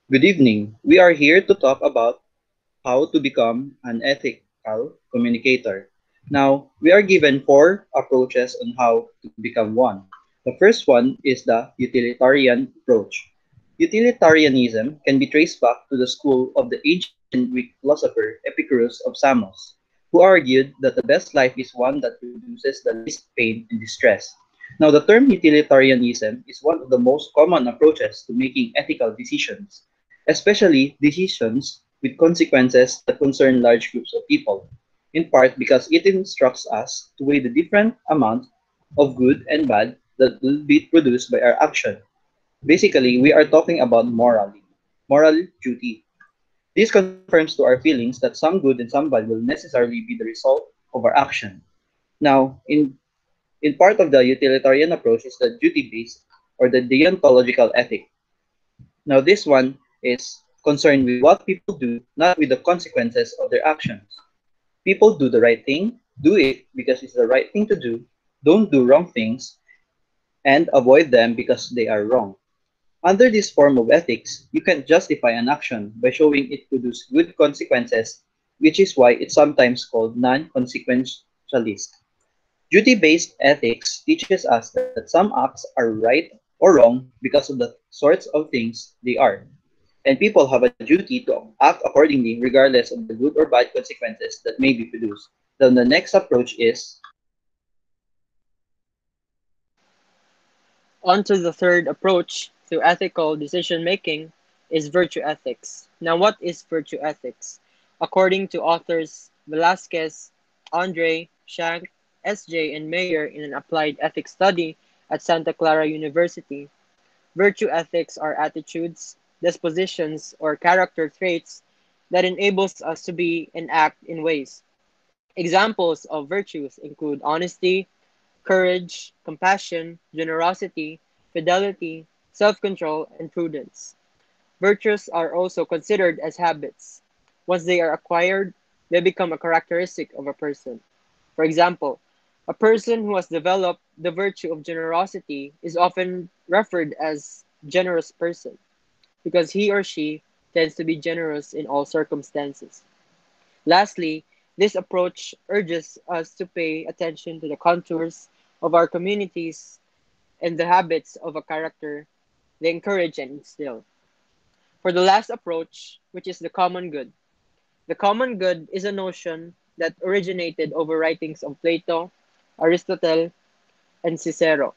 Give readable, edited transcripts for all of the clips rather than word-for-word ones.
Good evening. We are here to talk about how to become an ethical communicator. Now, we are given four approaches on how to become one. The first one is the utilitarian approach. Utilitarianism can be traced back to the school of the ancient Greek philosopher Epicurus of Samos, who argued that the best life is one that produces the least pain and distress. Now, the term utilitarianism is one of the most common approaches to making ethical decisions, especially decisions with consequences that concern large groups of people, in part because it instructs us to weigh the different amount of good and bad that will be produced by our action. Basically, we are talking about moral duty. This confirms to our feelings that some good and some bad will necessarily be the result of our action. Now, in part of the utilitarian approach is the duty-based or the deontological ethic. Now, this one is concerned with what people do, not with the consequences of their actions. People do the right thing, do it because it's the right thing to do, don't do wrong things, and avoid them because they are wrong. Under this form of ethics, you can justify an action by showing it produces good consequences, which is why it's sometimes called non-consequentialist. Duty-based ethics teaches us that some acts are right or wrong because of the sorts of things they are, and people have a duty to act accordingly regardless of the good or bad consequences that may be produced. Then the next approach is On to the third approach to ethical decision making is virtue ethics. Now, what is virtue ethics? According to authors Velasquez, Andre, Shank, S.J., and Mayer in an applied ethics study at Santa Clara University, virtue ethics are attitudes, dispositions, or character traits that enables us to be and act in ways. Examples of virtues include honesty, courage, compassion, generosity, fidelity, self-control, and prudence. Virtues are also considered as habits. Once they are acquired, they become a characteristic of a person. For example, a person who has developed the virtue of generosity is often referred as generous person because he or she tends to be generous in all circumstances. Lastly, this approach urges us to pay attention to the contours of our communities and the habits of a character they encourage and instill. For the last approach, which is the common good, the common good is a notion that originated over writings of Plato, Aristotle, and Cicero.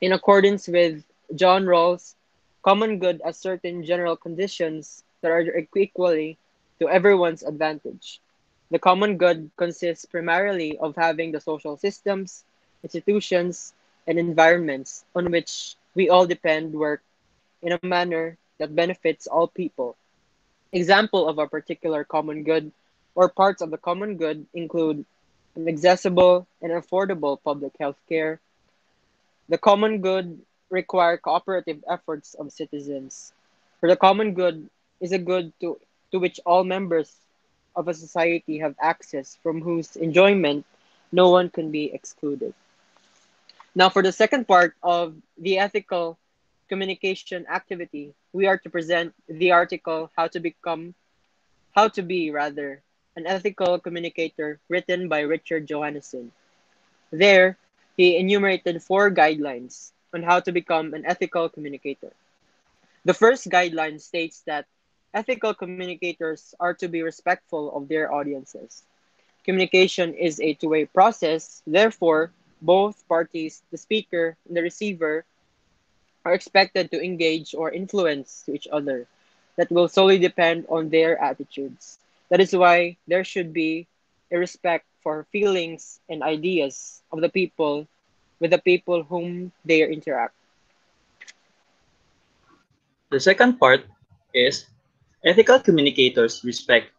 In accordance with John Rawls, common good as certain general conditions that are equally to everyone's advantage. The common good consists primarily of having the social systems, institutions, and environments on which we all depend work in a manner that benefits all people. Example of a particular common good or parts of the common good include an accessible and affordable public health care. The common good require cooperative efforts of citizens. For the common good is a good to which all members of a society have access from whose enjoyment no one can be excluded. Now for the second part of the ethical communication activity, we are to present the article How to Be Rather, an Ethical Communicator written by Richard Johannesson. There, he enumerated four guidelines on how to become an ethical communicator. The first guideline states that ethical communicators are to be respectful of their audiences. Communication is a two-way process, therefore, both parties, the speaker and the receiver, are expected to engage or influence to each other. That will solely depend on their attitudes. That is why there should be a respect for feelings and ideas of the people with the people whom they interact. the second part is ethical communicators respect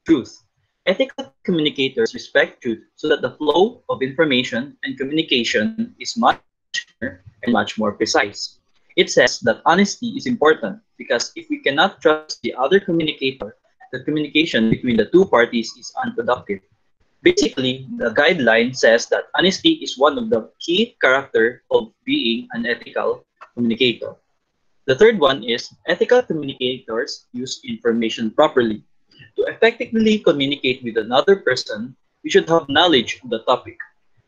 truth. Ethical communicators respect truth so that the flow of information and communication is much cleaner and much more precise. It says that honesty is important because if we cannot trust the other communicator, the communication between the two parties is unproductive. Basically, the guideline says that honesty is one of the key character of being an ethical communicator. The third one is ethical communicators use information properly. To effectively communicate with another person, we should have knowledge of the topic.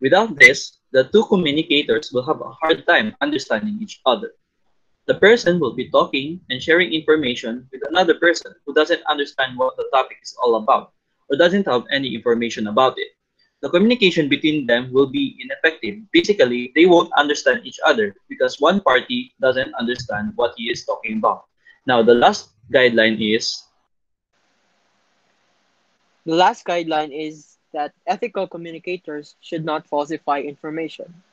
Without this, the two communicators will have a hard time understanding each other. The person will be talking and sharing information with another person who doesn't understand what the topic is all about or doesn't have any information about it. The communication between them will be ineffective. Basically, they won't understand each other because one party doesn't understand what he is talking about. Now, the last guideline is The last guideline is that ethical communicators should not falsify information.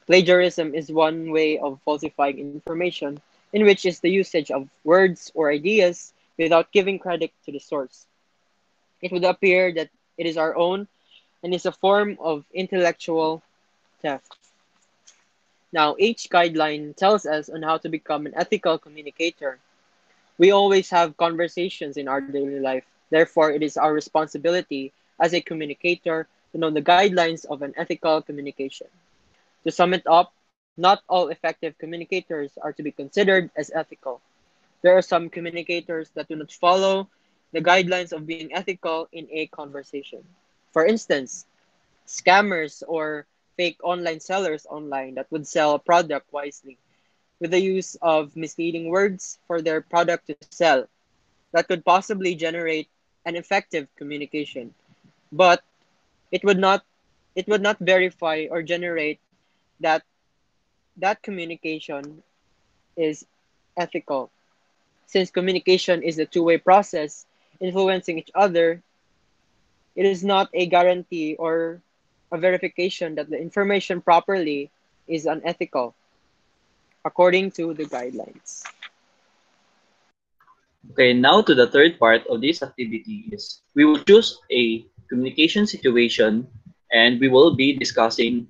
Plagiarism is one way of falsifying information, in which is the usage of words or ideas without giving credit to the source. It would appear that it is our own and is a form of intellectual theft. Now, each guideline tells us on how to become an ethical communicator. We always have conversations in our daily life. Therefore, it is our responsibility as a communicator to know the guidelines of an ethical communication. To sum it up, not all effective communicators are to be considered as ethical. There are some communicators that do not follow the guidelines of being ethical in a conversation. For instance, scammers or fake online sellers online that would sell a product wisely with the use of misleading words for their product to sell that could possibly generate an effective communication, but it would not verify or generate that that communication is ethical. Since communication is a two-way process influencing each other, it is not a guarantee or a verification that the information properly is unethical according to the guidelines. okay, now to the third part of this activity is we will choose a communication situation and we will be discussing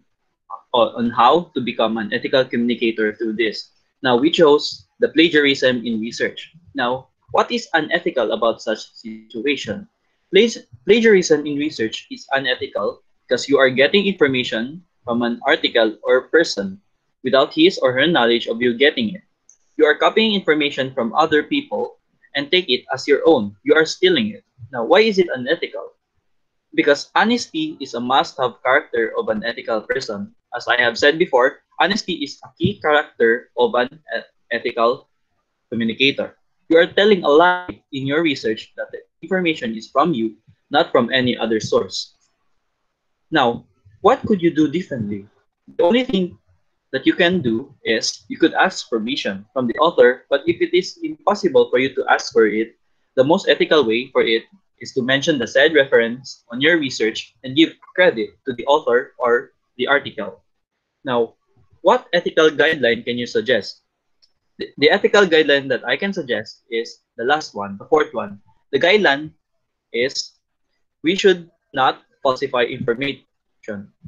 on how to become an ethical communicator through this. Now, we chose the plagiarism in research. Now, what is unethical about such situation? Plagiarism in research is unethical because you are getting information from an article or person without his or her knowledge of you getting it. You are copying information from other people and take it as your own. You are stealing it. Now, why is it unethical? Because honesty is a must-have character of an ethical person. As I have said before, honesty is a key character of an ethical communicator. You are telling a lie in your research that the information is from you, not from any other source. Now, what could you do differently? The only thing that you can do is you could ask permission from the author, but if it is impossible for you to ask for it, the most ethical way for it is to mention the said reference on your research and give credit to the author or the article. Now, what ethical guideline can you suggest? The ethical guideline that I can suggest is the last one, the fourth one. The guideline is we should not falsify information.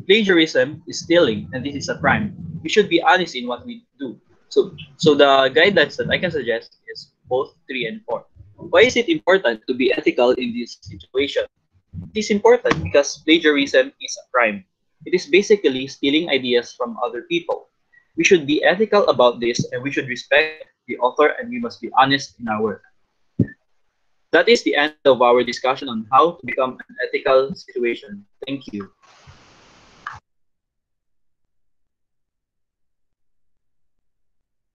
Plagiarism is stealing, and this is a crime. We should be honest in what we do. So the guidelines that I can suggest is both 3 and 4. Why is it important to be ethical in this situation? It is important because plagiarism is a crime. It is basically stealing ideas from other people. We should be ethical about this and we should respect the author and we must be honest in our work. That is the end of our discussion on how to become an ethical situation. Thank you.